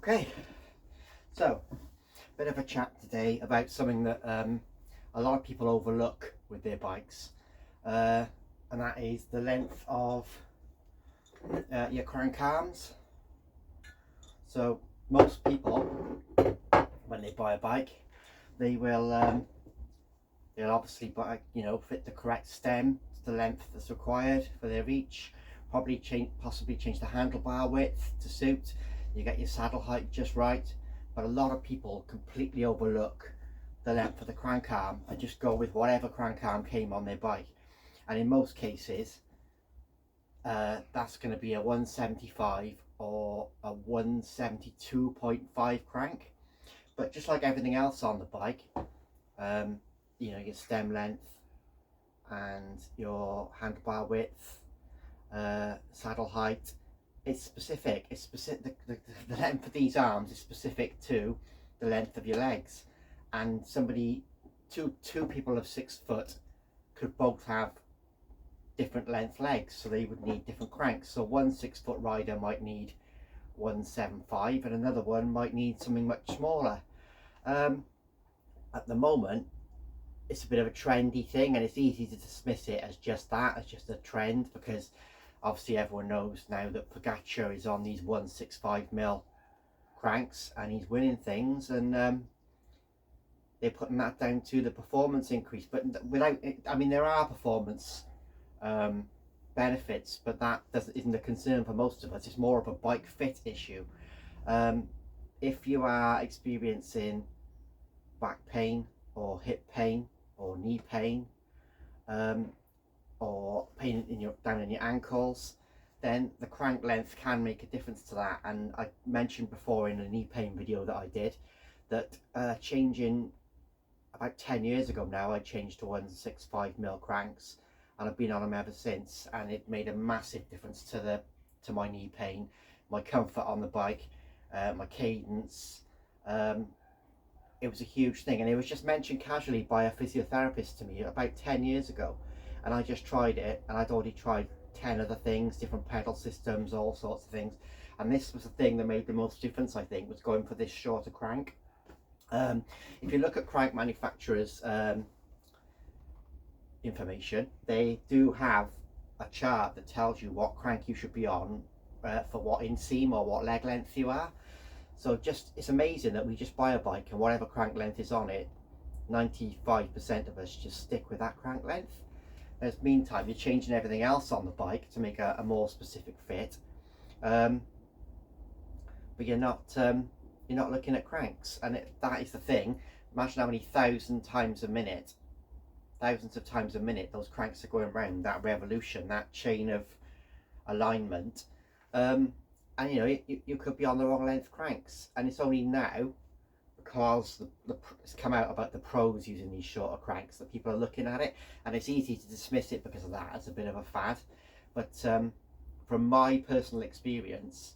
Okay, so bit of a chat today about something that a lot of people overlook with their bikes, and that is the length of your crank arms. So most people, when they buy a bike, they will they'll obviously buy, fit the correct stem to the length that's required for their reach. Possibly change the handlebar width to suit. You get your saddle height just right, but a lot of people completely overlook the length of the crank arm and just go with whatever crank arm came on their bike. And in most cases, that's going to be a 175 or a 172.5 crank. But just like everything else on the bike, your stem length and your handlebar width, saddle height, it's specific. The length of these arms is specific to the length of your legs, and two people of 6 foot could both have different length legs, so they would need different cranks. So one 6 foot rider might need 175 and another one might need something much smaller. At the moment, it's a bit of a trendy thing, and it's easy to dismiss it as just that, as just a trend, because obviously everyone knows now that Pogacar is on these 165mm cranks and he's winning things, and they're putting that down to the performance increase. But without it, I mean, there are performance benefits, but that isn't a concern for most of us. It's more of a bike fit issue. If you are experiencing back pain or hip pain or knee pain, or pain down in your ankles, then the crank length can make a difference to that. And I mentioned before in a knee pain video that I did that changing about 10 years ago now, I changed to 165mm cranks, and I've been on them ever since, and it made a massive difference to my knee pain, my comfort on the bike, my cadence. It was a huge thing, and it was just mentioned casually by a physiotherapist to me about 10 years ago, and I just tried it, and I'd already tried 10 other things, different pedal systems, all sorts of things, and this was the thing that made the most difference, I think, was going for this shorter crank. If you look at crank manufacturers' information, they do have a chart that tells you what crank you should be on for what inseam or what leg length you are. So it's amazing that we just buy a bike and whatever crank length is on it, 95% of us just stick with that crank length. Whereas meantime, you're changing everything else on the bike to make a more specific fit, but you're not looking at cranks. And that is the thing. Imagine how many thousands of times a minute those cranks are going around, that revolution, that chain of alignment. And you could be on the wrong length cranks, and it's only now, because it's come out about the pros using these shorter cranks, that people are looking at it, and it's easy to dismiss it because of that as a bit of a fad. But from my personal experience,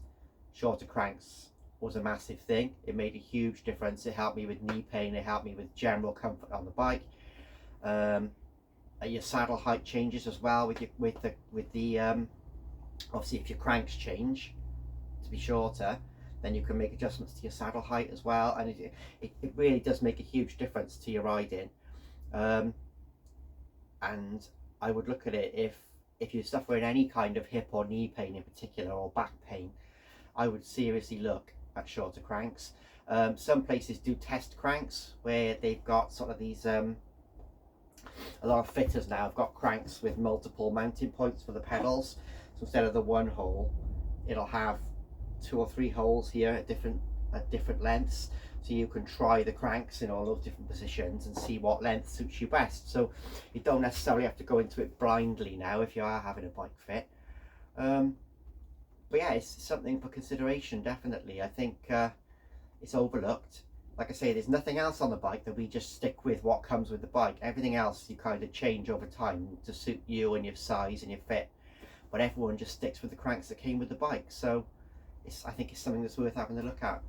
shorter cranks was a massive thing. It made a huge difference. It helped me with knee pain, it helped me with general comfort on the bike. Your saddle height changes as well with the obviously if your cranks change to be shorter, then you can make adjustments to your saddle height as well, and it really does make a huge difference to your riding. And I would look at it, if you're suffering any kind of hip or knee pain in particular, or back pain, I would seriously look at shorter cranks. Some places do test cranks where they've got sort of these a lot of fitters now have got cranks with multiple mounting points for the pedals. So instead of the one hole, it'll have 2 or 3 holes here at different lengths, so you can try the cranks in all those different positions and see what length suits you best. So you don't necessarily have to go into it blindly now if you are having a bike fit. But yeah, it's something for consideration, definitely. I think it's overlooked. Like I say, there's nothing else on the bike that we just stick with what comes with the bike. Everything else you kind of change over time to suit you and your size and your fit, but everyone just sticks with the cranks that came with the bike. So I think it's something that's worth having a look at.